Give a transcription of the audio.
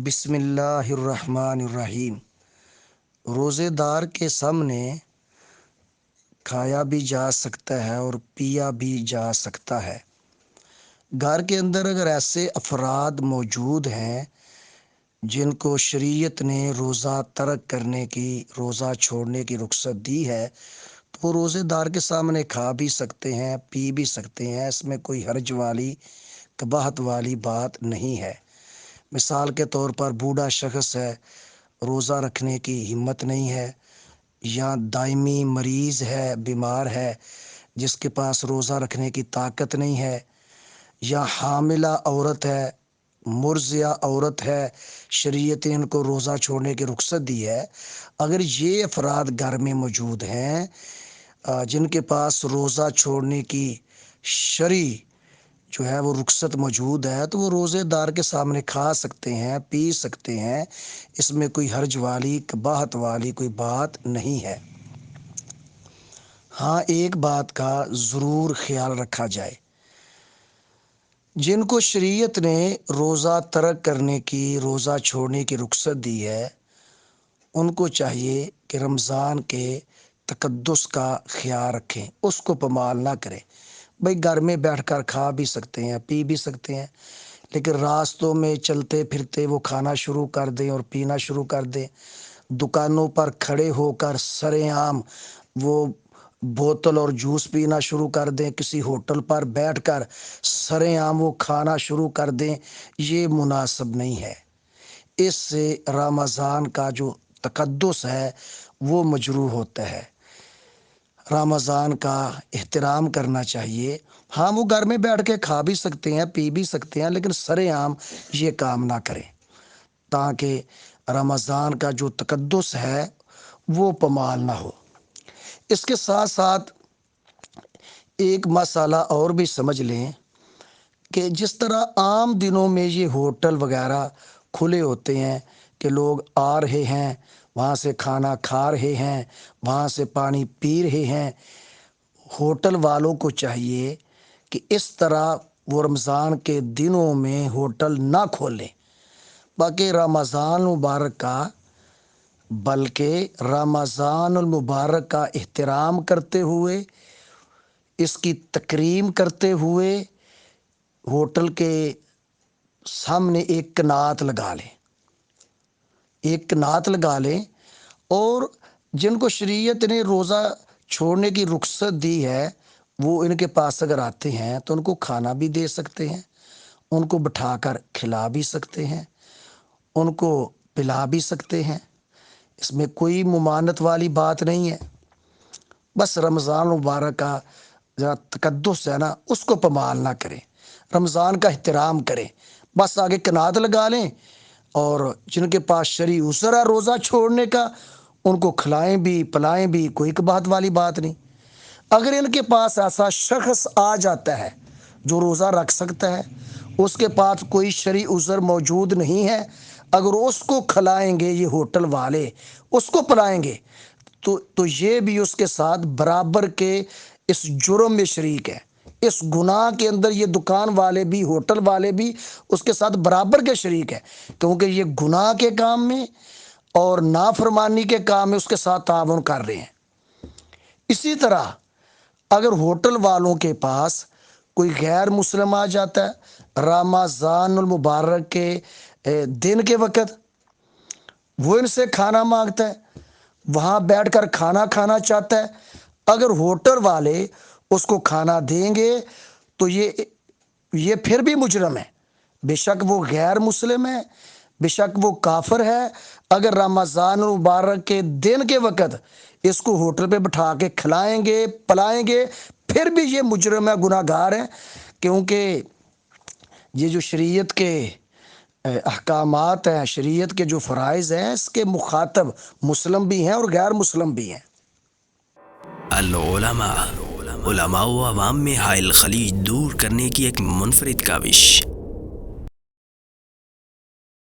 بسم اللہ الرحمن الرحیم۔ روزے دار کے سامنے کھایا بھی جا سکتا ہے اور پیا بھی جا سکتا ہے۔ گھر کے اندر اگر ایسے افراد موجود ہیں جن کو شریعت نے روزہ ترک کرنے کی، روزہ چھوڑنے کی رخصت دی ہے، تو وہ روزے دار کے سامنے کھا بھی سکتے ہیں، پی بھی سکتے ہیں۔ اس میں کوئی حرج والی، قباحت والی بات نہیں ہے۔ مثال کے طور پر بوڑھا شخص ہے، روزہ رکھنے کی ہمت نہیں ہے، یا دائمی مریض ہے، بیمار ہے جس کے پاس روزہ رکھنے کی طاقت نہیں ہے، یا حاملہ عورت ہے، مرضعہ عورت ہے، شریعت نے ان کو روزہ چھوڑنے کی رخصت دی ہے۔ اگر یہ افراد گھر میں موجود ہیں جن کے پاس روزہ چھوڑنے کی شرعی جو ہے وہ رخصت موجود ہے، تو وہ روزے دار کے سامنے کھا سکتے ہیں، پی سکتے ہیں۔ اس میں کوئی حرج والی، قباحت والی کوئی بات نہیں ہے۔ ہاں، ایک بات کا ضرور خیال رکھا جائے، جن کو شریعت نے روزہ ترک کرنے کی، روزہ چھوڑنے کی رخصت دی ہے، ان کو چاہیے کہ رمضان کے تقدس کا خیال رکھیں، اس کو پامال نہ کریں۔ بھئی گھر میں بیٹھ کر کھا بھی سکتے ہیں، پی بھی سکتے ہیں، لیکن راستوں میں چلتے پھرتے وہ کھانا شروع کر دیں اور پینا شروع کر دیں۔ دکانوں پر کھڑے ہو کر سرِ عام وہ بوتل اور جوس پینا شروع کر دیں، کسی ہوٹل پر بیٹھ کر سرِ عام وہ کھانا شروع کر دیں، یہ مناسب نہیں ہے۔ اس سے رمضان کا جو تقدس ہے وہ مجروح ہوتا ہے۔ رمضان کا احترام کرنا چاہیے۔ ہاں، وہ گھر میں بیٹھ کے کھا بھی سکتے ہیں، پی بھی سکتے ہیں، لیکن سرِ عام یہ کام نہ کریں، تاکہ رمضان کا جو تقدس ہے وہ پامال نہ ہو۔ اس کے ساتھ ساتھ ایک مسئلہ اور بھی سمجھ لیں کہ جس طرح عام دنوں میں یہ ہوٹل وغیرہ کھلے ہوتے ہیں کہ لوگ آ رہے ہیں، وہاں سے کھانا کھا رہے ہیں، وہاں سے پانی پی رہے ہیں، ہوٹل والوں کو چاہیے کہ اس طرح وہ رمضان کے دنوں میں ہوٹل نہ کھولیں، باقی رمضان المبارک کا، بلکہ رمضان المبارک کا احترام کرتے ہوئے، اس کی تکریم کرتے ہوئے ہوٹل کے سامنے ایک کنات لگا لیں، ایک کنات لگا لیں، اور جن کو شریعت نے روزہ چھوڑنے کی رخصت دی ہے وہ ان کے پاس اگر آتے ہیں تو ان کو کھانا بھی دے سکتے ہیں، ان کو بٹھا کر کھلا بھی سکتے ہیں، ان کو پلا بھی سکتے ہیں۔ اس میں کوئی ممانعت والی بات نہیں ہے۔ بس رمضان مبارک کا جو تقدس ہے نا، اس کو پامال نہ کریں، رمضان کا احترام کریں۔ بس آگے کنات لگا لیں، اور جن کے پاس شرعی عذر ہے روزہ چھوڑنے کا، ان کو کھلائیں بھی پلائیں بھی، کوئی قباحت والی بات نہیں۔ اگر ان کے پاس ایسا شخص آ جاتا ہے جو روزہ رکھ سکتا ہے، اس کے پاس کوئی شرعی عذر موجود نہیں ہے، اگر اس کو کھلائیں گے یہ ہوٹل والے، اس کو پلائیں گے، تو یہ بھی اس کے ساتھ برابر کے اس جرم میں شریک ہے، اس گناہ کے اندر یہ دکان والے بھی، ہوٹل والے بھی اس کے ساتھ برابر کے شریک ہے، کیونکہ یہ گناہ کے کام میں اور نافرمانی کے کام میں اس کے ساتھ تعاون کر رہے ہیں۔ اسی طرح اگر ہوٹل والوں کے پاس کوئی غیر مسلم آ جاتا ہے رمضان المبارک کے دن کے وقت، وہ ان سے کھانا مانگتا ہے، وہاں بیٹھ کر کھانا کھانا چاہتا ہے، اگر ہوٹل والے اس کو کھانا دیں گے تو یہ پھر بھی مجرم ہے، بے شک وہ غیر مسلم ہے، بے شک وہ کافر ہے۔ اگر رمضان المبارک کے دن کے وقت اس کو ہوٹل پہ بٹھا کے کھلائیں گے پلائیں گے، پھر بھی یہ مجرم ہے، گناہ گار ہے، کیونکہ یہ جو شریعت کے احکامات ہیں، شریعت کے جو فرائض ہیں، اس کے مخاطب مسلم بھی ہیں اور غیر مسلم بھی ہیں۔ العلماء، علماء و عوام میں حائل خلیج دور کرنے کی ایک منفرد کاوش۔